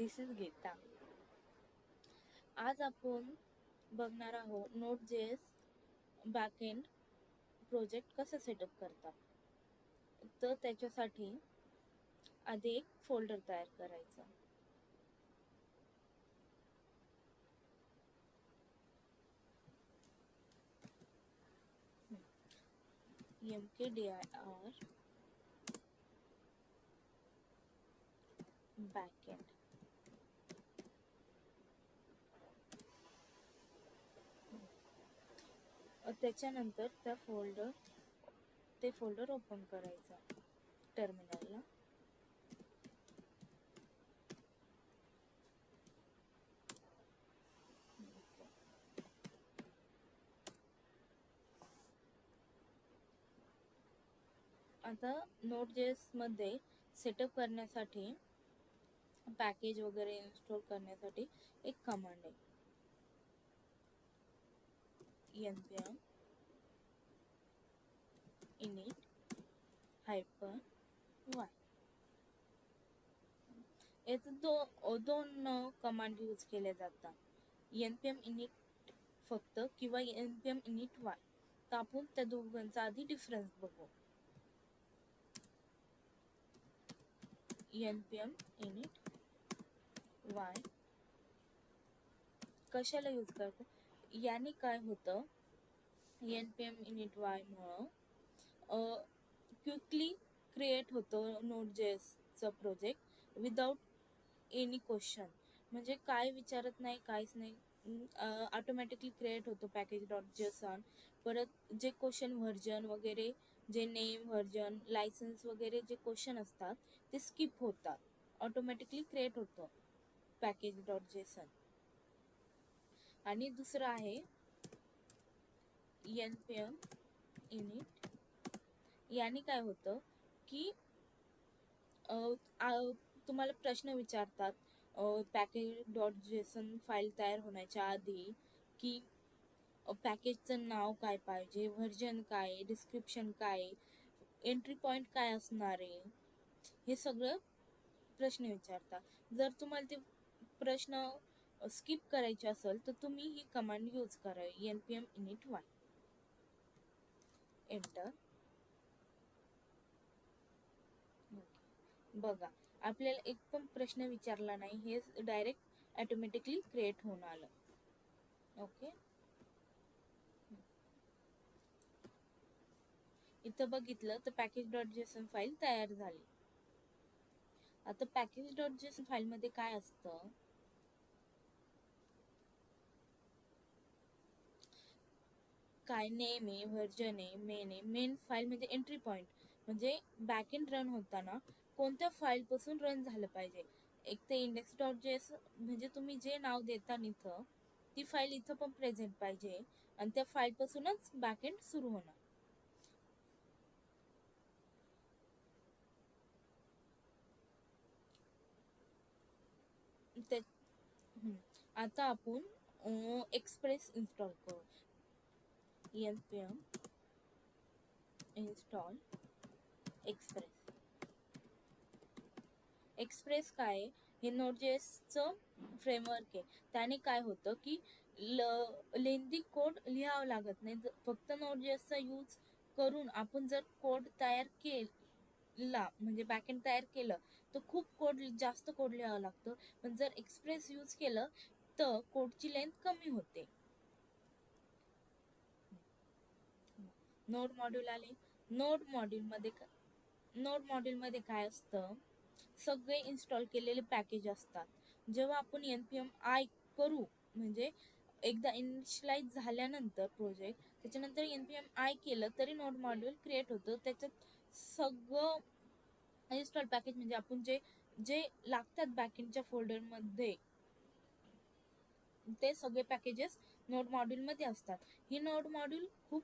दिस is Gita. आज आपण बघणार आहोत Node.js बॅकएंड प्रोजेक्ट कसं सेटअप करतात. तर त्याच्यासाठी आधी एक फोल्डर तयार करायचा. mkdir backend. त्याच्यानंतर ते फोल्डर ओपन करायचा टर्मिनलला. आता Node.js मध्ये सेटअप करण्यासाठी पॅकेज वगैरे इन्स्टॉल करण्यासाठी एक कमांड आहे, npm init -y. याचे दोन कमांड यूज केले जातात, npm init फक्त किंवा npm init y. तर आपण त्या दोघांचा आधी डिफरन्स बघू. npm init y कशाला यूज करतो, याने काय होतं, npm init y मुळे क्विकली क्रिएट होतो Node.js चा प्रोजेक्ट विदाउट एनी क्वेश्चन. म्हणजे काय विचारत नाही, काहीच नाही, ऑटोमॅटिकली क्रिएट होतो package.json. परत जे क्वेश्चन व्हर्जन वगैरे, जे नेम, व्हर्जन, लायसन्स वगैरे जे क्वेश्चन असतात ते स्किप होतात, ऑटोमॅटिकली क्रिएट होतं package.json. आणि दुसरं आहे npm init. याने काय होतं की तुम्हाला प्रश्न विचारतात package.json फाईल तयार होण्याच्या आधी की पॅकेजचं नाव काय पाहिजे, व्हर्जन काय, डिस्क्रिप्शन काय, एंट्री पॉइंट काय असणार आहे, हे सगळं प्रश्न विचारतात. जर तुम्हाला ते प्रश्न स्किप करायचे असेल तर तुम्ही ही कमांड यूज करावी, npm init y. एंटर. बघा, आपल्याला एक पण प्रश्न विचारला नाही, हे डायरेक्ट ऑटोमॅटिकली क्रिएट होऊन आलं. ओके, इथं बघितलं तर package.json फाईल तयार झाली. आता package.json फाईल मध्ये काय असतं, काय नेम आहे, व्हर्जन आहे, मेन आहे. मेन फाईल म्हणजे एंट्री पॉइंट, म्हणजे बॅकएंड रन होताना कोणत्या फाईल पासून रन झालं पाहिजे. एक ते index.js म्हणजे तुम्ही जे नाव देता इथं ती फाईल इथं पण प्रेझेंट पाहिजे आणि त्या फाईल पासूनच बॅकएंड सुरू होणार. आता आपण एक्सप्रेस इन्स्टॉल करू. npm install express. एक्सप्रेस काय, हे Node.js फ्रेमवर्क आहे. त्याने काय होतं की लेंदी कोड लिहावं लागत नाही. फक्त Node.js चा यूज करून आपण जर कोड तयार केला, म्हणजे बॅकएंड तयार केलं तर खूप जास्त कोड लिहावं लागतं. पण जर एक्सप्रेस यूज केलं तर कोडची लेंथ कमी होते. नोड मॉड्यूल आले. नोड मॉड्यूल मध्ये काय असतं, सगळे इन्स्टॉल केलेले पॅकेज असतात. जेव्हा आपण npm i करू, म्हणजे एकदा इनिशियलाइज झाल्यानंतर प्रोजेक्ट, त्याच्यानंतर npm i केलं तरी नोड मॉड्यूल क्रिएट होतं. त्याच्यात सगळं इन्स्टॉल पॅकेज, म्हणजे आपण जे लागतात बॅकएंडच्या फोल्डरमध्ये ते सगळे पॅकेजेस नोड मॉड्यूल मध्ये असतात. ही नोड मॉड्यूल खूप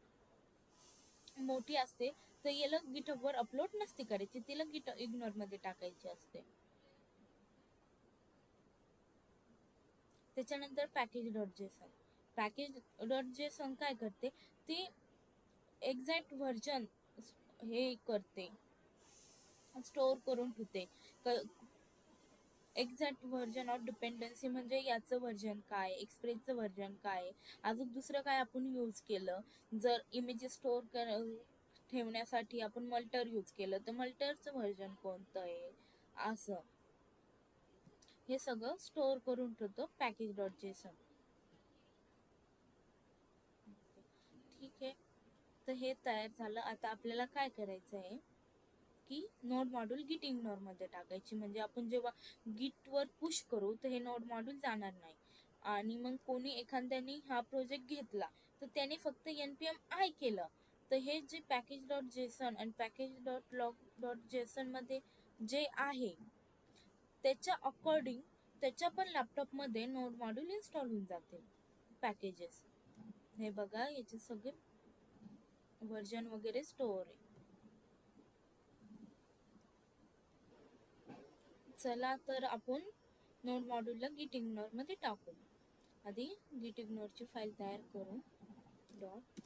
मोठी असते, तर याला गिटहब वर अपलोड नसते करायची, तिला इग्नोर मध्ये टाकायची असते. त्याच्यानंतर पॅकेज.json काय करते, ती एक्झॅक्ट व्हर्जन हे करते, स्टोअर करून ठेवते. एक्झॅक्ट व्हर्जन ऑफ डिपेंडन्सी म्हणजे याचं व्हर्जन काय, एक्सप्रेसचं व्हर्जन काय, अजून दुसरं काय आपण यूज केलं. जर इमेजेस स्टोअर ठेवण्यासाठी आपण मल्टर यूज केलं तर मल्टरचं व्हर्जन कोणतं आहे, असं हे सगळं स्टोअर करून ठेवतो पॅकेज डॉट जेसन. ठीक आहे, तर हे तयार झालं. आता आपल्याला काय करायचं आहे की नोड मॉड्यूल गिट इग्नोर मध्ये टाकायची, म्हणजे आपण जेव्हा गिट वर पुश करू तर हे नोड मॉड्यूल जाणार नाही. आणि मग कोणी एखाद्याने हा प्रोजेक्ट घेतला तर त्याने फक्त npm आय केलं तर हे जे पॅकेज डॉट जेसन आणि package dot log dot JSON मध्ये जे आहे त्याच्या अकॉर्डिंग त्याच्या पण लॅपटॉप मध्ये नोड मॉड्यूल इन्स्टॉल होऊन जातील पॅकेजेस. हे बघा याचे सगळे व्हर्जन वगैरे स्टोअर आहे. चला तर आपण नोड मॉड्यूलला गिट इग्नोर मध्ये टाकू. आधी गिट इग्नोरची फाईल तयार करू. डॉट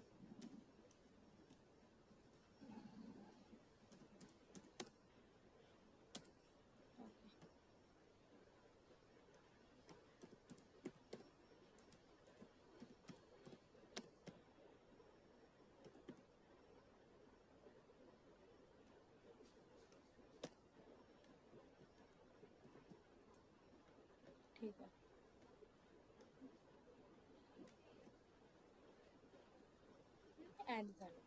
ठीक आहे. ऍड झालं.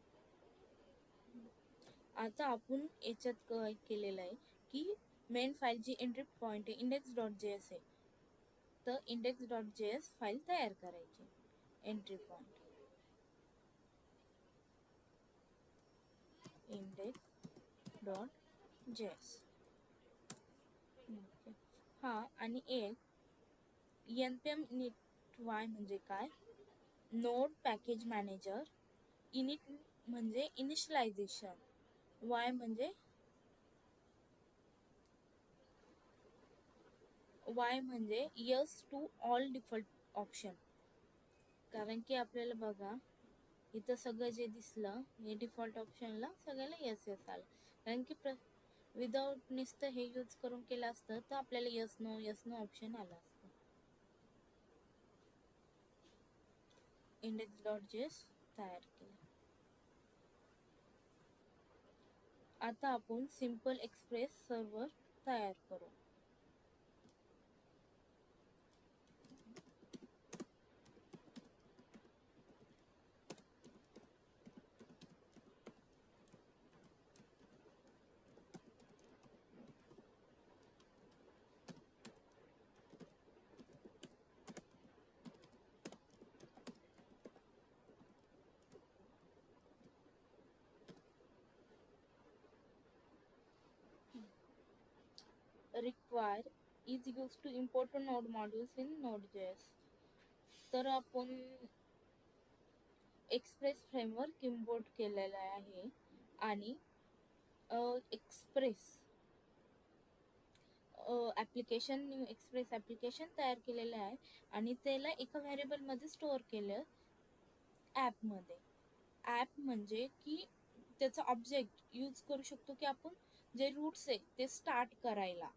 आता आपण याच्यात काय केलेलं आहे की मेन फाईलची एंट्री पॉइंट आहे इंडेक्स डॉट जे एस आहे, तर इंडेक्स डॉट जे एस फाईल तयार करायची. Entry point index dot JS एस. हा, आणि एक npm init y म्हणजे काय, नोड पॅकेज मॅनेजर. इनिट म्हणजे इनिशियलायझेशन, y म्हणजे yes to all default option. कारण की आपल्याला बघा इथं सगळं जे दिसलं हे डिफॉल्ट ऑप्शनला सगळ्याला यस यस आलं, कारण की विदाउट नुसतं हे यूज करून केलं असतं तर आपल्याला यस नो ऑप्शन आलं असतं. इंडेक्स डॉट जेएस तयार केलं. आता आपण सिंपल एक्सप्रेस सर्व्हर तयार करू. require is used to import node modules in node.js. तर आपण एक्सप्रेस फ्रेमवर्क इम्पोर्ट केलेला आहे आणि एक्सप्रेस एक्सप्रेस ॲप्लिकेशन तयार केलेलं आहे आणि त्याला एका व्हेरिएबलमध्ये स्टोअर केलं ॲपमध्ये. ॲप म्हणजे की त्याचा ऑब्जेक्ट यूज करू शकतो की आपण जे रूट्स आहे ते स्टार्ट करायला,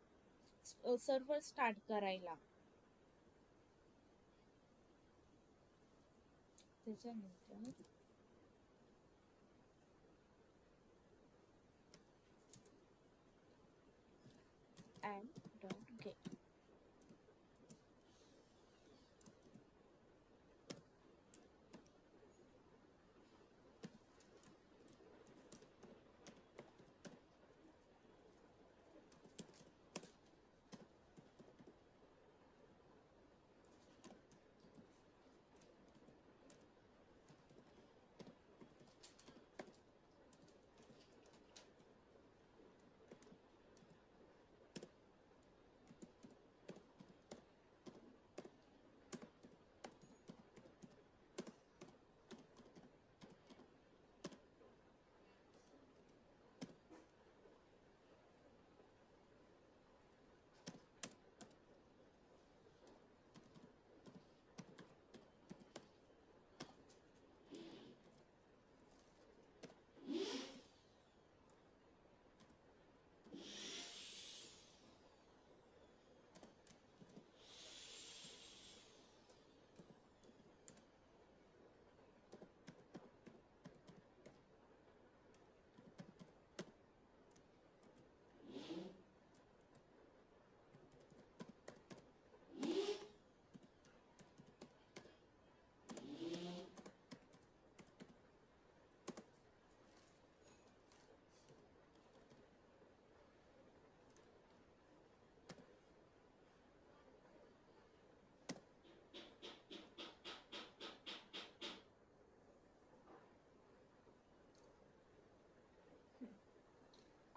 सर्व्हर स्टार्ट करायला. त्याच्यानंतर ॲड डॉट गेट.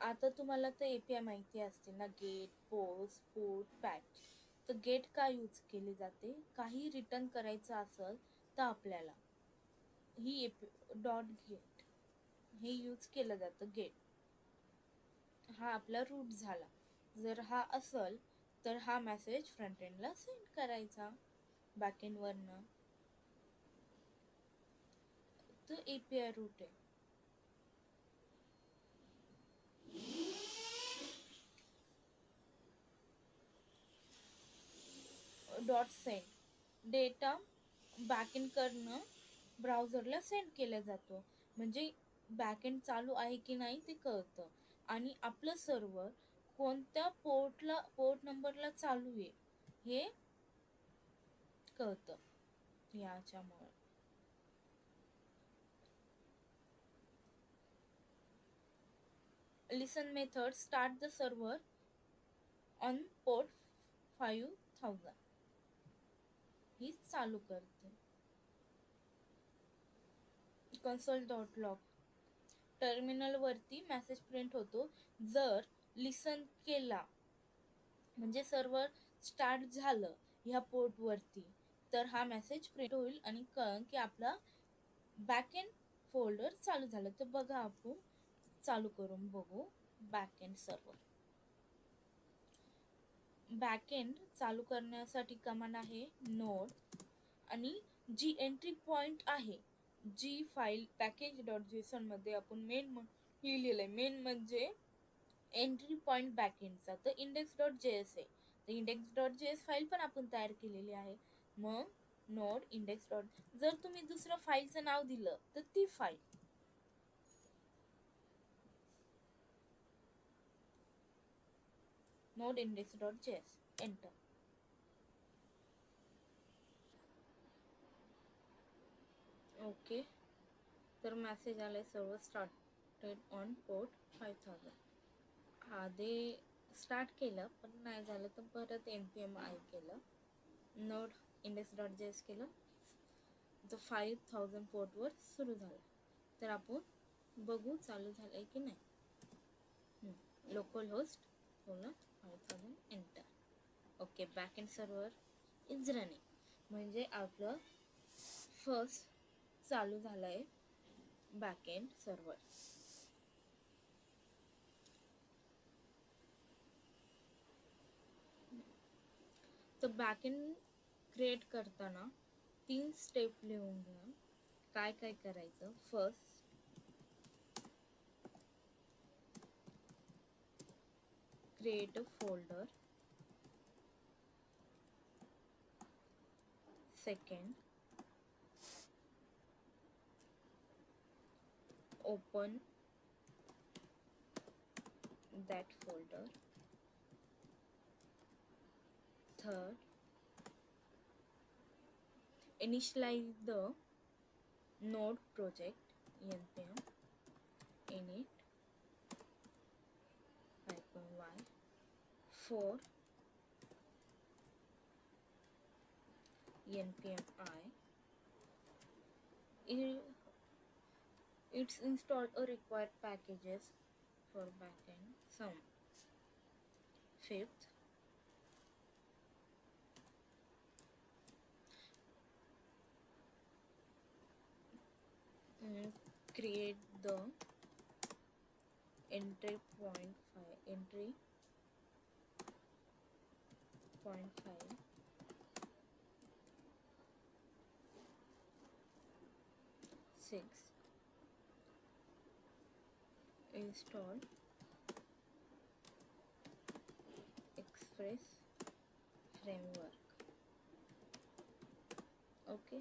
आता तुम्हाला तर API माहिती असते ना, गेट, पोस्ट, पुट, पॅच. तर गेट का यूज केली जाते? काही रिटर्न करायचं असेल तर आपल्याला ही डॉट गेट हे यूज केलं जातं. गेट हा आपला रूट झाला. जर हा असल तर हा मेसेज फ्रंट एंडला सेंड करायचा बॅक वरनं. तो API रूट आहे. डॉट सेंड डेटा बॅकएंड करणं ब्राउझरला सेंड केला जातो. म्हणजे बॅकएंड चालू आहे की नाही ते कळतं. आणि आपलं सर्व्हर कोणत्या पोर्ट नंबरला चालू आहे हे कळतं याच्यामुळे. Listen method start the server on port 5000 ही चालू करते. console.log टर्मिनल वरती मेसेज प्रिंट होतो. जर लिसन केला म्हणजे सर्व्हर स्टार्ट झालं ह्या पोर्ट वरती तर हा मेसेज प्रिंट होईल आणि कळेल की आपला बॅकएंड फोल्डर चालू झालं. तर बघा आपण चालू करून बघू. बॅकएंड सर्व्हर बॅकएंड चालू करण्यासाठी कमांड आहे नोड आणि जी एंट्री पॉइंट आहे जी फाईल package.json मध्ये आपण मेन लिहिलेलं आहे. मेन म्हणजे एंट्री पॉइंट बॅकएंडचा तर index.js आहे. तर index.js फाईल पण आपण तयार केलेली आहे. मग नोड इंडेक्स डॉट, जर तुम्ही दुसऱ्या फाईलचं नाव दिलं तर ती file node index.js enter. Okay, तर मेसेज आलाय सर्व्हर स्टार्टेड ऑन पोर्ट 5000. आधी स्टार्ट केलं पण नाही झालं तर परत npm i केलं, नोड index.js केलं तर 5000 पोर्टवर सुरू झालं. तर आपण बघू चालू झालंय की नाही. लोकल होस्ट बोला 5000 enter. Okay, backend server is running म्हणजे आपलं फर्स्ट चालू झालंय बॅकएंड सर्व्हर. तर बॅकएंड क्रिएट करताना 3 स्टेप लिहून घ्या. काय काय करायचं. First create a folder. Second, open that folder. Third, initialize the node project npm init -y. 4, npm i. It's installed a required packages for backend. Some. Fifth, create the entry point file. 6, install express framework. Okay,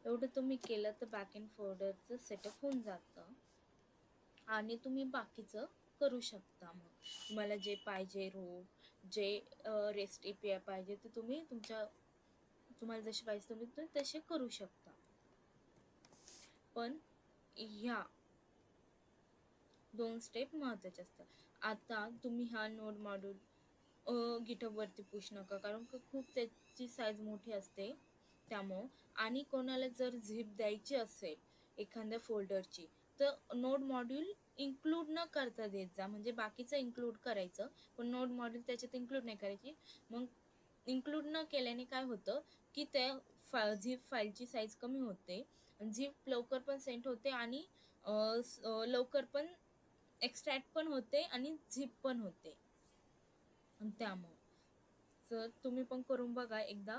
एवढं तुम्ही केलं तर backend फोल्डरचं setup होऊन जातं आणि तुम्ही बाकीचं करू शकता. मग तुम्हाला जे पाहिजे रूट जे रेस्ट API पाहिजे ते तुम्ही तुम्हाला जसे पाहिजे तुम्ही तसे करू शकता. पण ह्या 2 स्टेप महत्त्वाचे असतात. आता तुम्ही हा नोड मॉड्यूल गिटहब वरती पुश नका कारण खूप त्याची साईज मोठी असते त्यामुळं. आणि कोणाला जर झिप द्यायची असेल एखाद्या फोल्डरची तर नोड मॉड्यूल इन्क्लूड न करता देत जा, म्हणजे बाकीचं इन्क्लूड करायचं पण नोड मॉड्यूल त्याच्यात इन्क्लूड नाही करायची. मग इन्क्लूड न केल्याने काय होतं की त्या झिप फाईलची साईज कमी होते, झिप लवकर पण सेंड होते आणि लवकर पण एक्स्ट्रॅक्ट पण होते आणि झिप पण होते. त्यामुळे तर तुम्ही पण करून बघा एकदा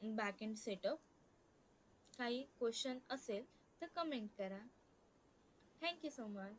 बॅकएंड सेटअप. काही क्वेश्चन असेल तर कमेंट करा. Thank you so much.